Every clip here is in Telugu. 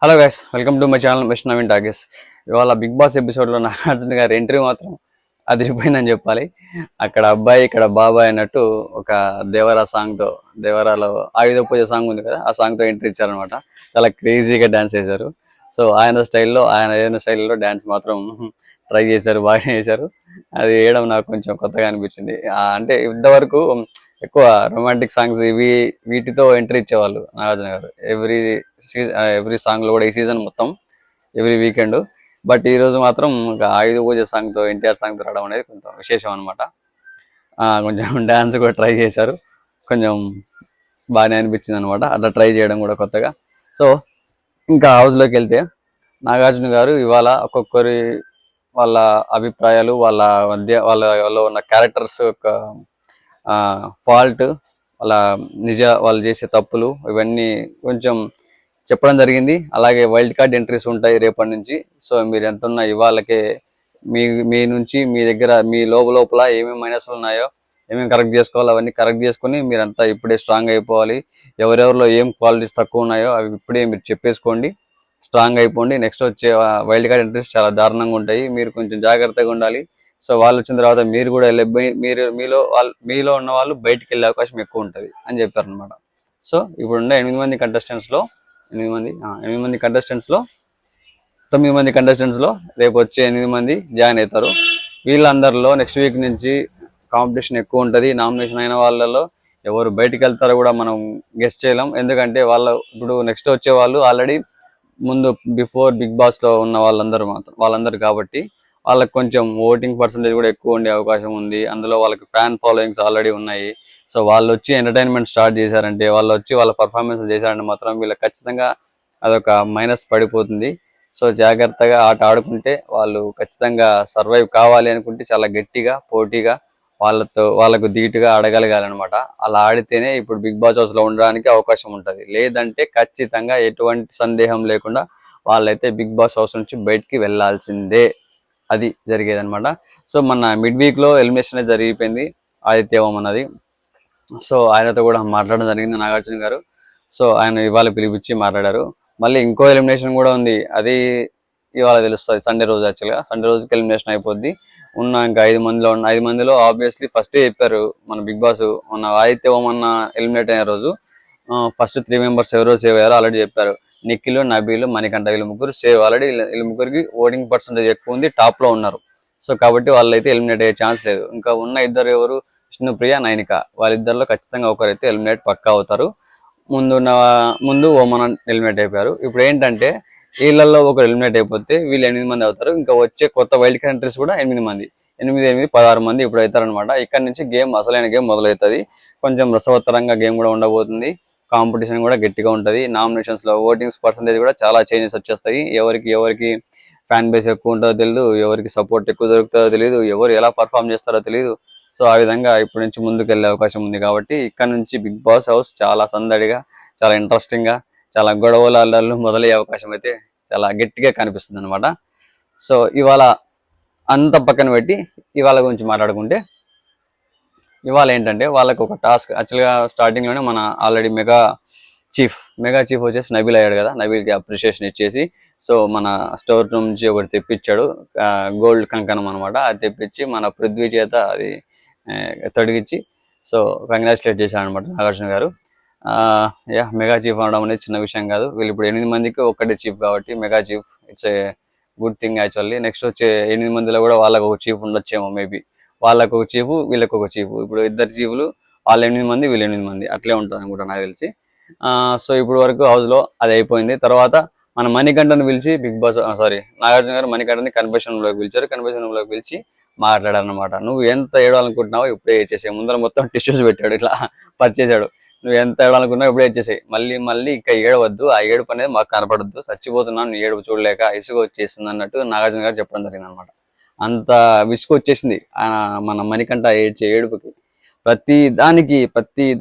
Hello guys, welcome to my channel mister Naveen talkies. ఇవాళ బిగ్ బాస్ ఎపిసోడ్లో నాగార్జున గారి ఎంట్రీ మాత్రం అదిరిపోయిందని చెప్పాలి. అక్కడ అబ్బాయి ఇక్కడ బాబాయ్ అన్నట్టు ఒక దేవరా సాంగ్తో, దేవరాలో ఆయుధ పూజ సాంగ్ ఉంది కదా, ఆ సాంగ్తో ఎంట్రీ ఇచ్చారనమాట. చాలా క్రేజీగా డ్యాన్స్ చేశారు. సో ఆయన స్టైల్లో, ఆయన ఏదైనా స్టైల్లో డ్యాన్స్ మాత్రం ట్రై చేశారు, బాగానే చేశారు. అది వేయడం నాకు కొంచెం కొత్తగా అనిపించింది. అంటే ఇంతవరకు ఎక్కువ రొమాంటిక్ సాంగ్స్ వీటితో ఎంట్రీ ఇచ్చేవాళ్ళు నాగార్జున గారు. ఎవ్రీ సాంగ్ లో కూడా ఈ సీజన్ మొత్తం ఎవ్రీ వీకెండ్. బట్ ఈ రోజు మాత్రం ఒక ఆయుధ పూజ సాంగ్ తో, ఎన్టీఆర్ సాంగ్ తో రావడం అనేది కొంచెం విశేషం అనమాట. కొంచెం డాన్స్ కూడా ట్రై చేశారు, కొంచెం బాగానే అనిపించింది అనమాట. అట్లా ట్రై చేయడం కూడా కొత్తగా. సో ఇంకా హౌస్ లోకి వెళ్తే, నాగార్జున గారు ఇవాళ ఒక్కొక్కరి వాళ్ళ అభిప్రాయాలు, వాళ్ళ మధ్య వాళ్ళలో ఉన్న క్యారెక్టర్స్ యొక్క ఫాల్ట్, వాళ్ళు చేసే తప్పులు, ఇవన్నీ కొంచెం చెప్పడం జరిగింది. అలాగే వైల్డ్ కార్డ్ ఎంట్రీస్ ఉంటాయి రేపటి నుంచి. సో మీరు ఎంత ఉన్నా ఇవాళకే మీ నుంచి మీ దగ్గర మీ లోపల ఏమేమి మైనస్లు ఉన్నాయో, ఏమేమి కరెక్ట్ చేసుకోవాలో అవన్నీ కరెక్ట్ చేసుకుని మీరంతా ఇప్పుడే స్ట్రాంగ్ అయిపోవాలి. ఎవరెవరిలో ఏం క్వాలిటీస్ తక్కువ ఉన్నాయో అవి ఇప్పుడే మీరు చెప్పేసుకోండి, స్ట్రాంగ్ అయిపోండి. నెక్స్ట్ వచ్చే వైల్డ్ కార్డ్ ఎంట్రీస్ చాలా దారుణంగా ఉంటాయి, మీరు కొంచెం జాగ్రత్తగా ఉండాలి. సో వాళ్ళు వచ్చిన తర్వాత మీరు కూడా మీలో ఉన్న వాళ్ళు బయటికి వెళ్ళే అవకాశం ఎక్కువ ఉంటుంది అని చెప్పారు అనమాట. సో ఇప్పుడున్న 8 మంది కంటెస్టెంట్స్లో 9 మంది కంటెస్టెంట్స్లో రేపు వచ్చే 8 మంది జాయిన్ అవుతారు. వీళ్ళందరిలో నెక్స్ట్ వీక్ నుంచి కాంపిటీషన్ ఎక్కువ ఉంటుంది. నామినేషన్ అయిన వాళ్ళలో ఎవరు బయటికి వెళ్తారో కూడా మనం గెస్ట్ చేయలేం. ఎందుకంటే ఇప్పుడు నెక్స్ట్ వచ్చే వాళ్ళు ఆల్రెడీ ముందు బిఫోర్ బిగ్ బాస్ లో ఉన్న వాళ్ళందరూ కాబట్టి వాళ్ళకి కొంచెం ఓటింగ్ పర్సంటేజ్ కూడా ఎక్కువ ఉండే అవకాశం ఉంది. అందులో వాళ్ళకి ఫ్యాన్ ఫాలోయింగ్స్ ఆల్రెడీ ఉన్నాయి. సో వాళ్ళు వచ్చి ఎంటర్టైన్మెంట్ స్టార్ట్ చేశారంటే, వాళ్ళు వచ్చి వాళ్ళ పర్ఫార్మెన్స్ చేశారంటే మాత్రం వీళ్ళకి ఖచ్చితంగా అదొక మైనస్ పడిపోతుంది. సో జాగ్రత్తగా ఆట ఆడుకుంటే వాళ్ళు ఖచ్చితంగా సర్వైవ్ కావాలి అనుకుంటే చాలా గట్టిగా పోటీగా వాళ్ళకు ధీటుగా ఆడగలగాలన్నమాట. అలా ఆడితేనే ఇప్పుడు బిగ్ బాస్ హౌస్ లో ఉండడానికి అవకాశం ఉంటుంది. లేదంటే ఖచ్చితంగా ఎటువంటి సందేహం లేకుండా వాళ్ళైతే బిగ్ బాస్ హౌస్ నుంచి బయటికి వెళ్లాల్సిందే. అది జరిగేది అనమాట. సో మన మిడ్ వీక్ లో ఎలిమినేషన్ అనేది జరిగిపోయింది, ఆదిత్యవం అన్నది. సో ఆయనతో కూడా మాట్లాడడం జరిగింది నాగార్జున గారు. సో ఆయన ఇవాళ పిలిపించి మాట్లాడారు. మళ్ళీ ఇంకో ఎలిమినేషన్ కూడా ఉంది, అది ఇవాళ తెలుస్తుంది. సండే రోజు, యాక్చువల్గా సండే రోజుకి ఎలిమినేషన్ అయిపోద్ది. ఇంకా 5 మందిలో ఆబ్వియస్లీ ఫస్టే చెప్పారు మన బిగ్ బాస్. మన ఆదిత్యవం అన్న ఎలిమినేట్ అయిన రోజు ఫస్ట్ 3 మెంబర్స్ ఎవరో సేవ్ అయ్యారో ఆల్రెడీ చెప్పారు. నిఖిల్, నబీల్, మణికంఠ, వీళ్ళు ముగ్గురు సేవ్. ఆల్రెడీ వీళ్ళ ముగ్గురికి ఓటింగ్ పర్సంటేజ్ ఎక్కువ ఉంది, టాప్ లో ఉన్నారు. సో కాబట్టి వాళ్ళైతే ఎలిమినేట్ అయ్యే ఛాన్స్ లేదు. ఇంకా ఉన్న ఇద్దరు ఎవరు, విష్ణుప్రియ, నైనిక, వాళ్ళిద్దరిలో ఖచ్చితంగా ఒకరైతే ఎలిమినేట్ పక్కా అవుతారు. ముందు ఓమన్ ఎలిమినేట్ అయిపోయారు. ఇప్పుడు ఏంటంటే వీళ్ళల్లో ఒకరు ఎలిమినేట్ అయిపోతే వీళ్ళు 8 మంది అవుతారు. ఇంకా వచ్చే కొత్త వైల్డ్ కంట్రీస్ కూడా 8 మంది, 16 మంది ఇప్పుడు అవుతారనమాట. ఇక్కడ నుంచి అసలైన గేమ్ మొదలవుతుంది. కొంచెం రసవత్తరంగా గేమ్ కూడా ఉండబోతుంది. కాంపిటీషన్ కూడా గట్టిగా ఉంటుంది. నామినేషన్స్ లో ఓటింగ్స్ పర్సంటేజ్ కూడా చాలా చేంజెస్ వచ్చేస్తాయి. ఎవరికి ఫ్యాన్ బేస్ ఎక్కువ ఉంటుందో తెలియదు, ఎవరికి సపోర్ట్ ఎక్కువ దొరుకుతుందో తెలియదు, ఎవరు ఎలా పర్ఫామ్ చేస్తారో తెలియదు. సో ఆ విధంగా ఇప్పటి నుంచి ముందుకు వెళ్ళే అవకాశం ఉంది. కాబట్టి ఇక్కడ నుంచి బిగ్ బాస్ హౌస్ చాలా సందడిగా, చాలా ఇంట్రెస్టింగ్ గా, చాలా గొడవలు అల్లర్లు మొదలయ్యే అవకాశం అయితే చాలా గట్టిగా కనిపిస్తుంది అనమాట. సో ఇవాళ అంత పక్కన పెట్టి ఇవాళ గురించి మాట్లాడుకుంటే, ఇవాళ ఏంటంటే వాళ్ళకి ఒక టాస్క్. యాక్చువల్గా స్టార్టింగ్ లోనే మన ఆల్రెడీ మెగా చీఫ్ వచ్చేసి నబీల్ అయ్యాడు కదా, నబీల్కి అప్రిషియేషన్ ఇచ్చేసి సో మన స్టోర్ రూమ్ నుంచి ఒకటి తెప్పించాడు, గోల్డ్ కంకణం అనమాట. అది తెప్పించి మన పృథ్వీ చేత అది తొడిగించి సో కంగ్రాచులేట్ చేశాడు అనమాట నాగార్జున గారు. మెగా చీఫ్ అనడం అనేది చిన్న విషయం కాదు. వీళ్ళు ఇప్పుడు 8 మందికి ఒక్కటే చీఫ్ కాబట్టి mega chief it's a good thing actually. Next వచ్చే 8 మందిలో కూడా వాళ్ళకు ఒక చీఫ్ ఉండొచ్చేమో మేబీ. వాళ్ళకు ఒక చీఫ్, వీళ్ళకి ఒక చీఫ్. ఇప్పుడు ఇద్దరు చీఫ్లు, వాళ్ళు 8 మంది, వీళ్ళు 8 మంది, అట్లే ఉంటుంది అనుకుంటా నాకు తెలిసి. సో ఇప్పుడు వరకు హౌస్ లో అది అయిపోయింది. తర్వాత మన మణికంఠను పిలిచి నాగార్జున గారు మణికంఠని కన్ఫెషన్ లోకి పిలిచి మాట్లాడారనమాట. నువ్వు ఎంత ఏడాలనుకుంటున్నావో ఇప్పుడే ఇచ్చేసాయి. ముందర మొత్తం టిష్యూస్ పెట్టాడు, ఇట్లా పరిచేశాడు. నువ్వు ఎంత ఏడాలనుకున్నావు ఇప్పుడే ఇచ్చేసాయి. మళ్ళీ ఇంకా ఏడవద్దు, ఆ ఏడుపు అనేది మాకు కనపడద్దు, చచ్చిపోతున్నాను నీ ఏడుపు చూడలేక, ఇసుగు వచ్చేసింది అన్నట్టు నాగార్జున గారు చెప్పడం జరిగింది అనమాట. అంత విసుగు వచ్చేసింది మన మణికంఠ ఏడ్చే ఏడుపుకి. ప్రతి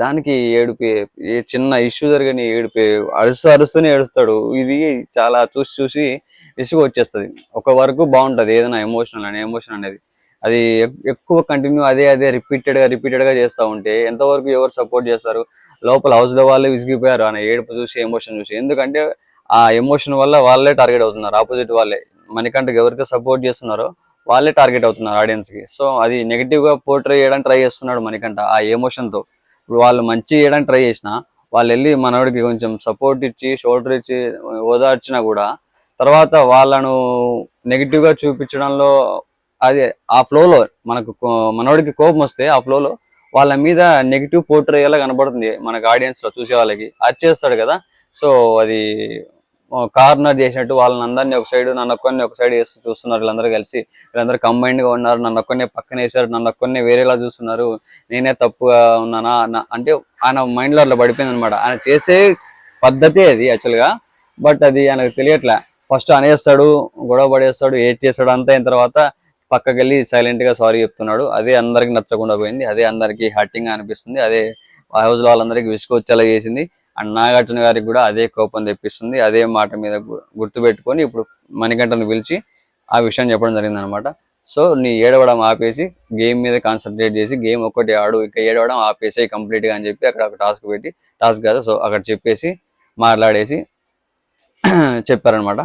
దానికి ఏడుపే, ఏ చిన్న ఇష్యూ జరగని ఏడుపే, అరుస్తూనే ఏడుస్తాడు. ఇది చాలా చూసి విసుగు వచ్చేస్తుంది. ఒక వరకు బాగుంటది ఏదైనా ఎమోషన్ అనేది. అది ఎక్కువ కంటిన్యూ అదే రిపీటెడ్ గా చేస్తూ ఉంటే ఎంతవరకు ఎవరు సపోర్ట్ చేస్తారు? లోపల హౌస్ లో వాళ్ళు విసిగిపోయారు ఆయన ఏడుపు చూసి, ఎమోషన్ చూసి. ఎందుకంటే ఆ ఎమోషన్ వల్ల వాళ్ళే టార్గెట్ అవుతున్నారు, ఆపోజిట్ వాళ్ళే. మణికంఠకి ఎవరైతే సపోర్ట్ చేస్తున్నారో వాళ్ళే టార్గెట్ అవుతున్నారు ఆడియన్స్ కి. సో అది నెగిటివ్ గా పోర్ట్రే చేయడానికి ట్రై చేస్తున్నాడు మణికంఠ ఆ ఎమోషన్ తో. ఇప్పుడు వాళ్ళు మంచి చేయడానికి ట్రై చేసినా వాళ్ళు వెళ్ళి మనోడికి కొంచెం సపోర్ట్ ఇచ్చి షోల్డర్ ఇచ్చి ఓదార్చినా కూడా తర్వాత వాళ్ళను నెగిటివ్ గా చూపించడంలో, అదే ఆ ఫ్లోలో మనకు మనోడికి కోపం వస్తే ఆ ఫ్లోలో వాళ్ళ మీద నెగిటివ్ పోర్ట్రేయలా కనబడుతుంది మనకు ఆడియన్స్ లో చూసే వాళ్ళకి. అది చేస్తాడు కదా. సో అది కార్నర్ చేసినట్టు వాళ్ళని అందరినీ ఒక సైడ్, నన్ను ఒక్కరిని ఒక సైడ్ వేస్తూ చూస్తున్నారు వీళ్ళందరూ కలిసి. వీళ్ళందరూ కంబైన్డ్ గా ఉన్నారు, నన్ను ఒక్కరిని పక్కన వేసారు, నన్ను ఒక్కరిని వేరేలా చూస్తున్నారు, నేనే తప్పుగా ఉన్నానా అంటే ఆయన మైండ్ లో అట్లా పడిపోయింది అనమాట. ఆయన చేసే పద్ధతే అది యాక్చువల్ గా. బట్ అది ఆయనకు తెలియట్లే. ఫస్ట్ అనేస్తాడు, గొడవ పడేస్తాడు, ఏడ్ చేస్తాడు, అంతా అయిన తర్వాత పక్కకెళ్ళి సైలెంట్ గా సారీ చెప్తున్నాడు. అదే అందరికి నచ్చకుండా పోయింది, అదే అందరికి హర్టింగ్ అనిపిస్తుంది, అదే హౌస్ లో వాళ్ళందరికి విసుకొచ్చేలా చేసింది. అండ్ నాగార్జున గారికి కూడా అదే కోపం తెప్పిస్తుంది. అదే మాట మీద గుర్తు పెట్టుకొని ఇప్పుడు మణికంఠను పిలిచి ఆ విషయం చెప్పడం జరిగింది అనమాట. సో నీ ఏడవడం ఆపేసి గేమ్ మీద కాన్సన్ట్రేట్ చేసి గేమ్ ఒక్కటి ఆడు, ఇక ఏడవడం ఆపేసి కంప్లీట్ గా అని చెప్పి అక్కడ ఒక టాస్క్ పెట్టి, టాస్క్ కాదు సో అక్కడ చెప్పేసి మాట్లాడేసి చెప్పారనమాట.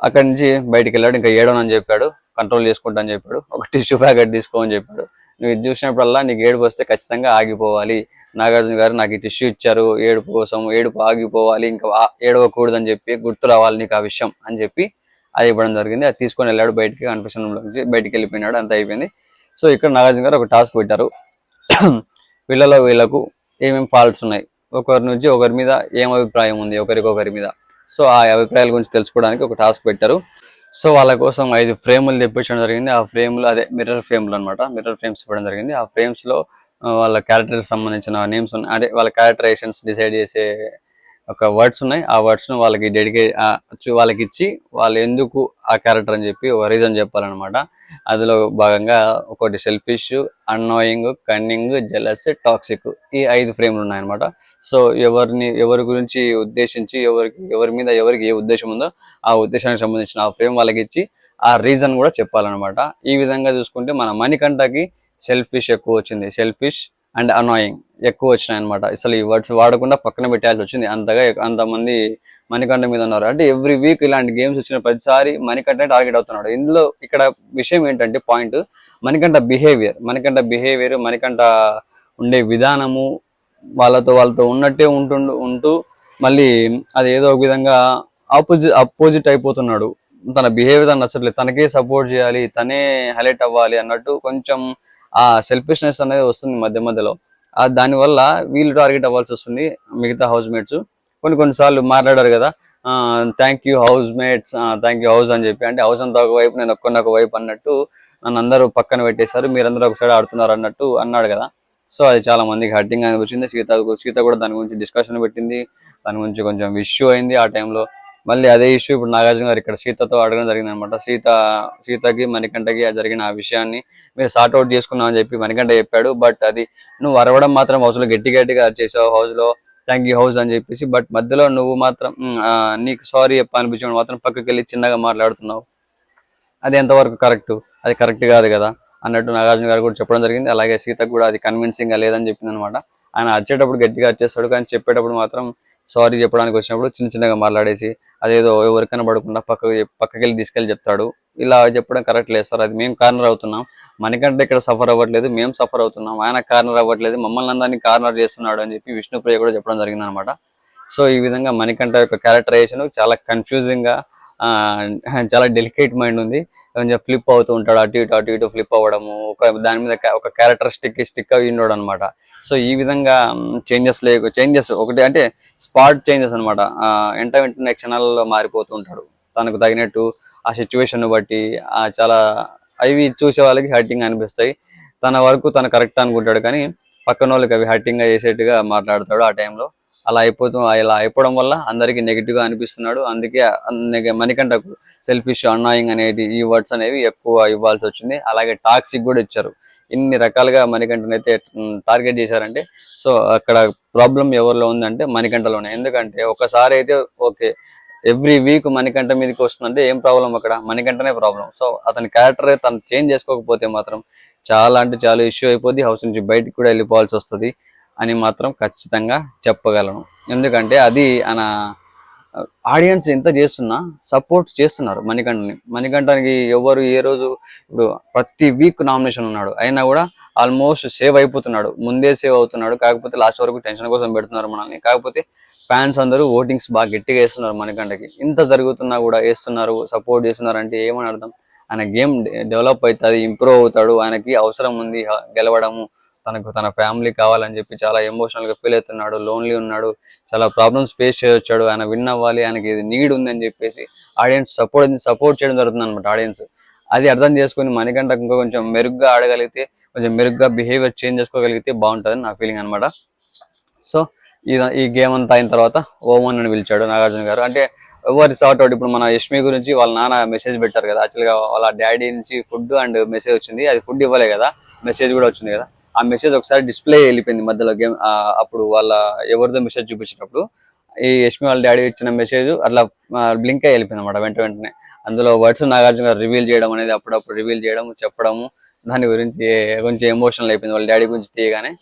అక్కడి నుంచి బయటికి వెళ్ళాడు. ఇంకా ఏడవనని చెప్పాడు, కంట్రోల్ చేసుకుంటా అని చెప్పాడు, ఒక టిష్యూ ప్యాకెట్ తీసుకోమని చెప్పాడు. నువ్వు ఇది చూసినప్పుడల్లా నీకు ఏడుపు వస్తే ఖచ్చితంగా ఆగిపోవాలి, నాగార్జున గారు నాకు ఈ టిష్యూ ఇచ్చారు ఏడుపు కోసం, ఏడుపు ఆగిపోవాలి, ఇంకా ఏడవకూడదని చెప్పి గుర్తు రావాలి నీకు ఆ విషయం అని చెప్పి అది ఇవ్వడం జరిగింది. అది తీసుకొని వెళ్ళాడు బయటికి, కన్ఫెషన్ రూమ్ నుంచి బయటికి వెళ్ళిపోయినాడు, అంత అయిపోయింది. సో ఇక్కడ నాగార్జున గారు ఒక టాస్క్ పెట్టారు. వీళ్ళకు ఏమేమి ఫాల్ట్స్ ఉన్నాయి, ఒకరి నుంచి ఒకరి మీద ఏం అభిప్రాయం ఉంది ఒకరికొకరి మీద, సో ఆ అభిప్రాయాల గురించి తెలుసుకోవడానికి ఒక టాస్క్ పెట్టారు. సో వాళ్ళ కోసం 5 ఫ్రేములు తెప్పించడం జరిగింది. ఆ ఫ్రేమ్లు అదే మిర్రర్ ఫ్రేమ్లు అనమాట, మిర్రర్ ఫ్రేమ్స్ ఇవ్వడం జరిగింది. ఆ ఫ్రేమ్స్ లో వాళ్ళ క్యారెక్టర్ సంబంధించిన నేమ్స్ ఉన్నాయి, అదే వాళ్ళ క్యారెక్టరైజేషన్స్ డిసైడ్ చేసే ఒక వర్డ్స్ ఉన్నాయి. ఆ వర్డ్స్ ను వాళ్ళకి వాళ్ళకి ఇచ్చి వాళ్ళు ఎందుకు ఆ క్యారెక్టర్ అని చెప్పి ఒక రీజన్ చెప్పాలన్నమాట. అందులో భాగంగా ఒకటి selfish, annoying, cunning, jealous, toxic, ఈ 5 ఫ్రేమ్లు ఉన్నాయన్నమాట. సో ఎవరి గురించి ఉద్దేశించి ఎవరి మీద ఎవరికి ఏ ఉద్దేశం ఉందో ఆ ఉద్దేశానికి సంబంధించిన ఆ ఫ్రేమ్ వాళ్ళకి ఇచ్చి ఆ రీజన్ కూడా చెప్పాలన్నమాట. ఈ విధంగా చూసుకుంటే మన మణికంఠకి సెల్ఫిష్ ఎక్కువ వచ్చింది, సెల్ఫిష్ అండ్ అనాయింగ్ ఎక్కువ వచ్చినాయి అనమాట. అసలు ఈ వర్డ్స్ వాడకుండా పక్కన పెట్టాల్సి వచ్చింది, అంతమంది మణికంఠ మీద ఉన్నారు. అంటే ఎవ్రీ వీక్ ఇలాంటి గేమ్స్ వచ్చిన ప్రతిసారి మణికంఠ టార్గెట్ అవుతున్నాడు. ఇందులో ఇక్కడ విషయం ఏంటంటే పాయింట్ మణికంఠ బిహేవియర్, మణికంఠ ఉండే విధానము, వాళ్ళతో ఉన్నట్టే ఉంటూ మళ్ళీ అది ఏదో ఒక విధంగా అపోజిట్ అయిపోతున్నాడు. తన బిహేవియర్ తను నచ్చట్లేదు, తనకే సపోర్ట్ చేయాలి, తనే హైలైట్ అవ్వాలి అన్నట్టు కొంచెం ఆ సెల్ఫిష్నెస్ అనేది వస్తుంది మధ్య మధ్యలో. దానివల్ల వీళ్ళు టార్గెట్ అవ్వాల్సి వస్తుంది మిగతా హౌస్ మేట్స్. కొన్నిసార్లు మాట్లాడారు కదా, thank you house mates, thank you house అని చెప్పి, అంటే హౌస్ అంతా ఒకవైపు నేను ఒక వైపు అన్నట్టు నన్ను అందరూ పక్కన పెట్టేశారు, మీరందరూ ఒక సైడ్ ఆడుతున్నారు అన్నట్టు అన్నాడు కదా. సో అది చాలా మందికి హర్టింగ్ అనేది వచ్చింది. సీత కూడా దాని గురించి డిస్కషన్ పెట్టింది, దాని గురించి కొంచెం ఇష్యూ అయింది ఆ టైంలో. మళ్ళీ అదే ఇష్యూ ఇప్పుడు నాగార్జున గారు ఇక్కడ సీతతో అడగడం జరిగింది అనమాట. సీతకి మణికంఠకి జరిగిన ఆ విషయాన్ని మీరు సార్ట్ అవుట్ చేసుకున్నాం అని చెప్పి మణికంఠ చెప్పాడు. బట్ అది నువ్వు అరవడం మాత్రం హౌస్ లో గట్టిగా చేసావు, హౌస్ లో థ్యాంక్ యూ హౌస్ అని చెప్పేసి. బట్ మధ్యలో నువ్వు మాత్రం నీకు సారీ చెప్పాలనిపించిన మాత్రం పక్కకి వెళ్ళి చిన్నగా మాట్లాడుతున్నావు, అది ఎంతవరకు కరెక్ట్, అది కరెక్ట్ కాదు కదా అన్నట్టు నాగార్జున గారు కూడా చెప్పడం జరిగింది. అలాగే సీతకు కూడా అది కన్విన్సింగ్ గా లేదని చెప్పింది అనమాట. ఆయన అరిచేటప్పుడు గట్టిగా అరిచేస్తాడు, కానీ చెప్పేటప్పుడు మాత్రం సారీ చెప్పడానికి వచ్చినప్పుడు చిన్నగా మాట్లాడేసి అదేదో ఎవరికైనా పడకుండా పక్కకెళ్ళి తీసుకెళ్ళి చెప్తాడు. ఇలా చెప్పడం కరెక్ట్ లేదు సార్, అది మేము కార్నర్ అవుతున్నాం, మనకంటే ఇక్కడ సఫర్ అవ్వట్లేదు, మేము సఫర్ అవుతున్నాం, ఆయన కార్నర్ అవ్వట్లేదు, మమ్మల్ని అందరినీ కార్నర్ చేస్తున్నాడు అని చెప్పి విష్ణుప్రియ కూడా చెప్పడం జరిగింది అనమాట. సో ఈ విధంగా మణికంఠ యొక్క క్యారెక్టరైజేషన్ చాలా కన్ఫ్యూజింగ్ గా, చాలా డెలికేట్ మైండ్ ఉంది, కొంచెం ఫ్లిప్ అవుతూ ఉంటాడు, అటు ఇటు ఫ్లిప్ అవ్వడము, దాని మీద ఒక క్యారెక్టర్ స్టిక్ అయి ఉన్నాడు అనమాట. సో ఈ విధంగా చేంజెస్ ఒకటి అంటే స్పాట్ చేంజెస్ అనమాట, వెంటనే క్షణాలలో మారిపోతూ ఉంటాడు తనకు తగినట్టు ఆ సిచ్యువేషన్ బట్టి. చాలా అవి చూసే వాళ్ళకి హర్టింగ్ అనిపిస్తాయి. తన వరకు తను కరెక్ట్ అనుకుంటాడు, కానీ పక్కన వాళ్ళకి అవి హర్టింగ్ చేసేట్టుగా మాట్లాడతాడు ఆ టైంలో. ఇలా అయిపోవడం వల్ల అందరికి నెగిటివ్ గా అనిపిస్తున్నాడు. అందుకే మణికంఠకు సెల్ఫిష్, అన్నాయింగ్ అనేవి ఈ వర్డ్స్ అనేవి ఎక్కువ ఇవ్వాల్సి వచ్చింది. అలాగే టాక్సిక్ కూడా ఇచ్చారు. ఇన్ని రకాలుగా మణికంఠనైతే టార్గెట్ చేశారంటే, సో అక్కడ ప్రాబ్లం ఎవరిలో ఉందంటే మణికంఠలోనే. ఎందుకంటే ఒకసారి అయితే ఓకే, ఎవ్రీ వీక్ మణికంఠ మీదకి వస్తుందంటే ఏం ప్రాబ్లం, అక్కడ మణికంఠనే ప్రాబ్లం. సో అతని క్యారెక్టర్ తను చేంజ్ చేసుకోకపోతే మాత్రం చాలా అంటే చాలా ఇష్యూ అయిపోద్ది, హౌస్ నుంచి బయటికి కూడా వెళ్ళిపోవాల్సి వస్తుంది అని మాత్రం ఖచ్చితంగా చెప్పగలను. ఎందుకంటే అది ఆడియన్స్ ఎంత చేస్తున్నా సపోర్ట్ చేస్తున్నారు మణికంఠనికి ఎవరు ఏ రోజు ఇప్పుడు ప్రతి వీక్ నామినేషన్ ఉన్నాడు అయినా కూడా ఆల్మోస్ట్ సేవ్ అయిపోతున్నాడు, ముందే సేవ్ అవుతున్నాడు. కాకపోతే లాస్ట్ వరకు టెన్షన్ కోసం పెడుతున్నారు మనల్ని. కాకపోతే ఫ్యాన్స్ అందరూ ఓటింగ్స్ బాగా గట్టిగా వేస్తున్నారు మణికంఠకి. ఇంత జరుగుతున్నా కూడా వేస్తున్నారు, సపోర్ట్ చేస్తున్నారు అంటే ఏమని అర్థం? ఆయన గేమ్ డెవలప్ అవుతుంది, ఇంప్రూవ్ అవుతాడు, ఆయనకి అవసరం ఉంది గెలవడము, తనకు తన ఫ్యామిలీ కావాలని చెప్పి చాలా ఎమోషనల్ గా ఫీల్ అవుతున్నాడు, లోన్లీ ఉన్నాడు, చాలా ప్రాబ్లమ్స్ ఫేస్ చేయొచ్చాడు, ఆయన విన్ అవ్వాలి, ఆయనకి ఇది నీడ్ ఉంది అని చెప్పేసి ఆడియన్స్ సపోర్ట్ చేయడం జరుగుతుంది అనమాట. ఆడియన్స్ అది అర్థం చేసుకుని మణికంఠకు ఇంకా కొంచెం మెరుగ్గా ఆడగలిగితే, కొంచెం మెరుగ్గా బిహేవియర్ చేంజ్ చేసుకోగలిగితే బాగుంటుంది నా ఫీలింగ్ అనమాట. సో ఈ గేమ్ అంతా అయిన తర్వాత ఓమన్ అని పిలిచాడు నాగార్జున గారు. అంటే ఎవరి సార్ట్ అవుట్. ఇప్పుడు మన యష్మి గురించి వాళ్ళ నాన్న మెసేజ్ పెట్టారు కదా, యాక్చువల్గా వాళ్ళ డాడీ నుంచి ఫుడ్ అండ్ మెసేజ్ వచ్చింది, అది ఫుడ్ ఇవ్వలే కదా, మెసేజ్ కూడా వచ్చింది కదా. ఆ మెసేజ్ ఒకసారి డిస్ప్లే వెళ్ళిపోయింది మధ్యలో గేమ్. అప్పుడు వాళ్ళ ఎవరిదో మెసేజ్ చూపించేటప్పుడు ఈ యష్మి వాళ్ళ డాడీ ఇచ్చిన మెసేజ్ అట్లా బ్లింక్ అయ్యి వెళ్ళిపోయింది అనమాట వెంటనే. అందులో వర్డ్స్ నాగార్జున గారు రివీల్ చేయడం అనేది, అప్పుడప్పుడు రివీల్ చేయడం, చెప్పడము, దాని గురించి కొంచెం ఎమోషనల్ అయిపోయింది. వాళ్ళ డాడీ గురించి తీయగానే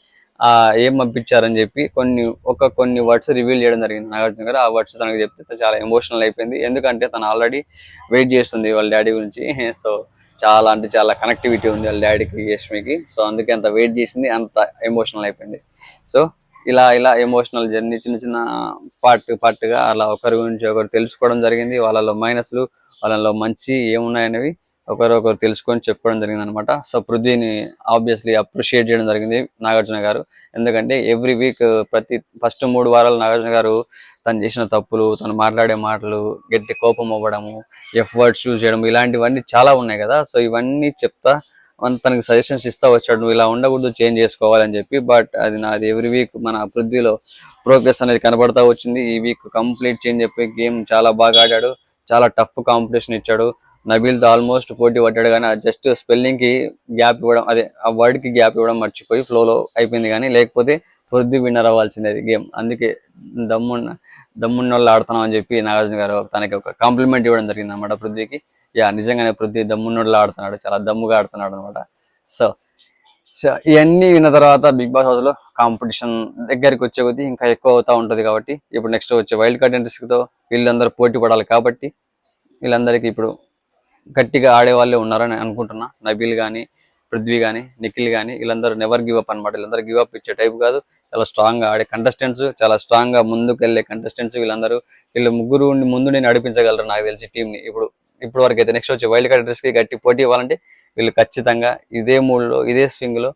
ఏం పంపించారని చెప్పి కొన్ని వర్డ్స్ రివీల్ చేయడం జరిగింది నాగార్జున గారు. ఆ వర్డ్స్ తనకు చెప్తే చాలా ఎమోషనల్ అయిపోయింది. ఎందుకంటే తను ఆల్రెడీ వెయిట్ చేస్తుంది వాళ్ళ డాడీ గురించి. సో చాలా అంటే చాలా కనెక్టివిటీ ఉంది వాళ్ళ డాడీకి యష్మికి. సో అందుకే అంత వెయిట్ చేసింది, అంత ఎమోషనల్ అయిపోయింది. సో ఇలా ఎమోషనల్ జర్నీ చిన్న చిన్న పార్ట్గా అలా ఒకరి గురించి ఒకరు తెలుసుకోవడం జరిగింది. వాళ్ళలో మైనస్లు, వాళ్ళలో మంచి ఏమున్నాయనేవి ఒకరొకరు తెలుసుకొని చెప్పుకోవడం జరిగింది అనమాట. సో పృథ్వీని ఆబ్వియస్లీ అప్రిషియేట్ చేయడం జరిగింది నాగార్జున గారు. ఎందుకంటే ఎవ్రీ వీక్ ఫస్ట్ 3 వారాలు నాగార్జున గారు తను చేసిన తప్పులు, తను మాట్లాడే మాటలు, గట్టి కోపం అవ్వడము, వర్డ్స్ యూజ్ చేయడం, ఇలాంటివన్నీ చాలా ఉన్నాయి కదా. సో ఇవన్నీ చెప్తా తనకి సజెషన్స్ ఇస్తా వచ్చాడు, నువ్వు ఇలా ఉండకూడదు, చేంజ్ చేసుకోవాలని చెప్పి. బట్ నాది ఎవ్రీ వీక్ మన పృథ్వీలో ప్రోగ్రెస్ అనేది కనబడతా వచ్చింది. ఈ వీక్ కంప్లీట్ చేంజ్ చెప్పి గేమ్ చాలా బాగా ఆడాడు, చాలా టఫ్ కాంపిటీషన్ ఇచ్చాడు. నబీల్తో ఆల్మోస్ట్ పోటీ పడ్డాడు, కానీ జస్ట్ స్పెల్లింగ్ కి గ్యాప్ ఇవ్వడం, అదే ఆ వర్డ్ కి గ్యాప్ ఇవ్వడం మర్చిపోయి ఫ్లోలో అయిపోయింది. కానీ లేకపోతే పృథ్వీ విన్నర్ అవ్వాల్సింది అది గేమ్. అందుకే దమ్మున్న వాళ్ళు ఆడుతున్నాం అని చెప్పి నాగార్జున గారు తనకి ఒక కాంప్లిమెంట్ ఇవ్వడం జరిగింది అనమాట పృథ్వీకి. నిజంగానే పృథ్వీ దమ్మున్నోళ్ళు ఆడుతున్నాడు, చాలా దమ్ముగా ఆడుతున్నాడు అనమాట. సో సో ఇవన్నీ విన్న తర్వాత బిగ్ బాస్ హౌస్ లో కాంపిటీషన్ దగ్గరికి వచ్చే కొద్దీ ఇంకా ఎక్కువ అవుతా ఉంటది. కాబట్టి ఇప్పుడు నెక్స్ట్ వచ్చే వైల్డ్ కార్డ్ ఎంట్రీస్ తో వీళ్ళందరూ పోటీ పడాలి. కాబట్టి వీళ్ళందరికీ ఇప్పుడు గట్టిగా ఆడే వాళ్ళే ఉన్నారని అనుకుంటున్నా. నబీల్ కానీ, పృథ్వీ కానీ, నిఖిల్ కానీ, వీళ్ళందరూ నెవర్ గివ్ అప్ అనమాట. వీళ్ళందరూ గివ్ అప్ ఇచ్చే టైప్ కాదు, చాలా స్ట్రాంగ్ గా ఆడే కంటెస్టెంట్స్, చాలా స్ట్రాంగ్ గా ముందుకు వెళ్ళే కంటెస్టెంట్స్ వీళ్ళందరూ. వీళ్ళు ముగ్గురు ముందు నేను నడిపించగలరు నాకు తెలిసి టీం ని. ఇప్పుడు వరకు అయితే నెక్స్ట్ వచ్చే వైల్డ్ కార్డ్ ఎంట్రీస్ కి గట్టి పోటీ ఇవ్వాలంటే వీళ్ళు ఖచ్చితంగా ఇదే మూడ్ లో, ఇదే స్వింగ్ లో,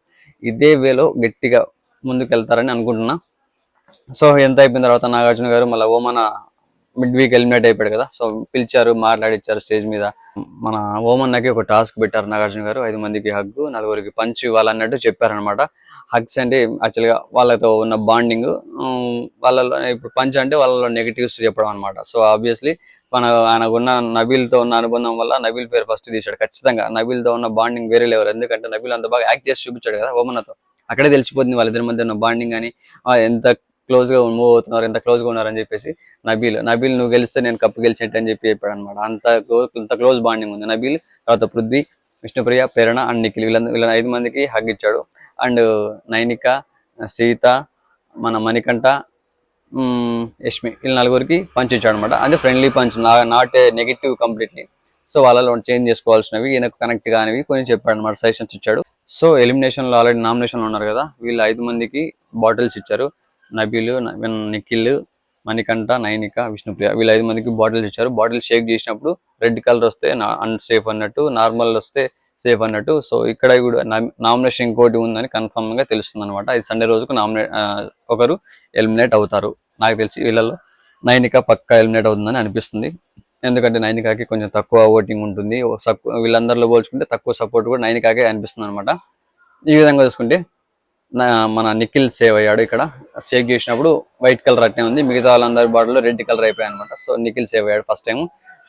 ఇదే వేలో గట్టిగా ముందుకు వెళ్తారని అనుకుంటున్నా. సో ఎంత అయిపోయిన తర్వాత నాగార్జున గారు మళ్ళీ ఓమన మిడ్ వీక్ ఎలిమినేట్ అయిపోయాడు కదా. సో పిలిచారు, మాట్లాడిచ్చారు స్టేజ్ మీద. మన ఓమన్నకి ఒక టాస్క్ పెట్టారు నాగార్జున గారు, 5 మందికి హగ్గు, 4గురికి పంచ్ ఇవ్వాలన్నట్టు చెప్పారనమాట. హగ్స్ అంటే యాక్చువల్గా వాళ్ళతో ఉన్న బాండింగ్, వాళ్ళలో ఇప్పుడు పంచ్ అంటే వాళ్ళలో నెగిటివ్స్ చెప్పడం అనమాట. సో ఆబ్వియస్లీ ఆయనకున్న నబీల్తో ఉన్న అనుబంధం వల్ల నబీల్ పేరు ఫస్ట్ తీశాడు. ఖచ్చితంగా నబీల్తో ఉన్న బాండింగ్ వేరే లెవెల్. ఎందుకంటే నబీల్ అంత బాగా యాక్ట్ చేసి చూపించాడు కదా ఓమన్నతో. అక్కడే తెలిసిపోతుంది వాళ్ళిద్దరి మధ్య ఉన్న బాండింగ్ అని, ఎంత క్లోజ్ గా మూవ్ అవుతున్నారు, ఎంత క్లోజ్ గా ఉన్నారని చెప్పేసి. నబీల్ నువ్వు గెలిస్తే నేను కప్పు గెలిచేట్టు అని చెప్పాడు అనమాట. అంత క్లోజ్ బాండింగ్ ఉంది నబీల్. తర్వాత పృథ్వీ, విష్ణుప్రియ, ప్రేరణ అండ్ నిఖిల్ వీళ్ళ 5 మందికి హగ్ ఇచ్చాడు. అండ్ నైనిక, సీత, మన మణికంఠ, యష్మి వీళ్ళ 4గురికి పంచ్ ఇచ్చాడు అనమాట. అంటే friendly punch, not negative completely. So వాళ్ళలో చేంజ్ చేసుకోవాల్సినవి, ఈయనకు కనెక్ట్ కానివి కొన్ని చెప్పాడు అనమాట, సజెషన్స్ ఇచ్చాడు. సో ఎలిమినేషన్ లో ఆల్రెడీ నామినేషన్ ఉన్నారు కదా, వీళ్ళు 5 మందికి బాటిల్స్ ఇచ్చారు. నబీల్, నిఖిల్, మణికంఠ, నైనిక, విష్ణుప్రియ వీళ్ళ 5 మందికి బాటిల్స్ ఇచ్చారు. బాటిల్ షేక్ చేసినప్పుడు రెడ్ కలర్ వస్తే అన్సేఫ్ అన్నట్టు, నార్మల్ వస్తే సేఫ్ అన్నట్టు. సో ఇక్కడ కూడా నామినేషన్ ఇంకోటి ఉందని కన్ఫర్మ్ గా తెలుస్తుంది అనమాట. ఇది సండే రోజుకు ఒకరు ఎలిమినేట్ అవుతారు. నాకు తెలిసి వీళ్ళలో నైనిక పక్కా ఎలిమినేట్ అవుతుందని అనిపిస్తుంది. ఎందుకంటే నైనికాకి కొంచెం తక్కువ ఓటింగ్ ఉంటుంది, వీళ్ళందరిలో పోల్చుకుంటే తక్కువ సపోర్ట్ కూడా నైనికాకే అనిపిస్తుంది అనమాట. ఈ విధంగా చూసుకుంటే మన నిఖిల్ సేవ్ అయ్యాడు. ఇక్కడ షేక్ చేసినప్పుడు వైట్ కలర్ అట్నే ఉంది, మిగతా వాళ్ళందరి బాటిల్లో రెడ్ కలర్ అయిపోయాయి అనమాట. సో నిఖిల్ సేవ్ అయ్యాడు ఫస్ట్ టైం.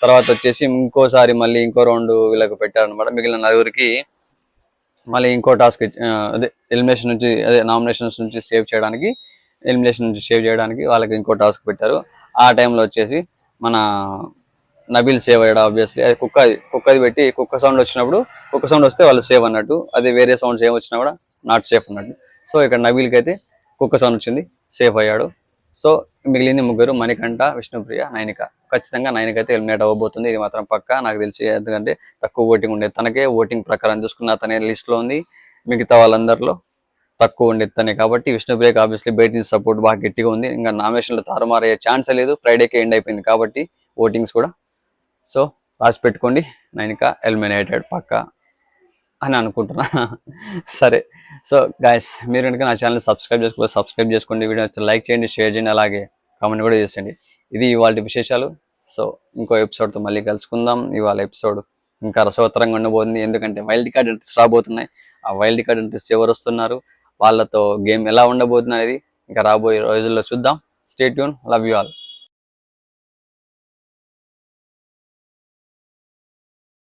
తర్వాత వచ్చేసి ఇంకోసారి మళ్ళీ ఇంకో రౌండ్ వీళ్ళకి పెట్టారనమాట. మిగిలిన 4గురికి మళ్ళీ ఇంకో టాస్క్ అదే ఎలిమినేషన్ నుంచి, అదే నామినేషన్స్ నుంచి సేవ్ చేయడానికి వాళ్ళకి ఇంకో టాస్క్ పెట్టారు. ఆ టైంలో వచ్చేసి మన నబీల్ సేవ్ అయ్యాడు ఆబ్వియస్లీ. అది కుక్కది పెట్టి కుక్క సౌండ్ వచ్చినప్పుడు, కుక్క సౌండ్ వస్తే వాళ్ళు సేవ్ అన్నట్టు, అదే వేరే సౌండ్స్ ఏం వచ్చినా కూడా నాట్ సేఫ్ అన్నట్టు. సో ఇక్కడ నబీల్కి అయితే కుక్క సౌండ్ వచ్చింది, సేఫ్ అయ్యాడు. సో మిగిలింది ముగ్గురు, మణికంఠ, విష్ణుప్రియ, నైనిక. ఖచ్చితంగా నైనిక అయితే ఎలిమినేట్ అవ్వబోతుంది, ఇది మాత్రం పక్కా నాకు తెలిసి. ఎందుకంటే తక్కువ ఓటింగ్ ఉండేది తనకే, ఓటింగ్ ప్రకారం చూసుకున్న తనే లిస్ట్లో ఉంది, మిగతా వాళ్ళందరిలో తక్కువ ఉండేది తనే. కాబట్టి విష్ణుప్రియకి ఆబ్వియస్లీ బయట నుంచి సపోర్ట్ బాగా గట్టిగా ఉంది. ఇంకా నామినేషన్లో తారుమారయ్యే ఛాన్సే లేదు, ఫ్రైడేకే ఎండ్ అయిపోయింది కాబట్టి ఓటింగ్స్ కూడా. సో రాసి పెట్టుకోండి, నైనిక ఎలిమినేటెడ్ పక్కా అని అనుకుంటున్నా. సరే, సో గైస్ మీరు కనుక నా ఛానల్ సబ్స్క్రైబ్ చేసుకోండి, వీడియో నచ్చితే లైక్ చేయండి, షేర్ చేయండి, అలాగే కామెంట్ కూడా చేసేయండి. ఇది ఇవాళ విశేషాలు. సో ఇంకో ఎపిసోడ్తో మళ్ళీ కలుసుకుందాం. ఇవాళ ఎపిసోడ్ ఇంకా రసవత్తరంగా ఉండబోతుంది, ఎందుకంటే వైల్డ్ కార్డ్ ఎంట్రీస్ రాబోతున్నాయి. ఆ వైల్డ్ కార్డ్ ఎంట్రీస్ ఎవరు వస్తున్నారు, వాళ్ళతో గేమ్ ఎలా ఉండబోతుంది అనేది ఇంకా రాబోయే రోజుల్లో చూద్దాం. Stay tune, love you all.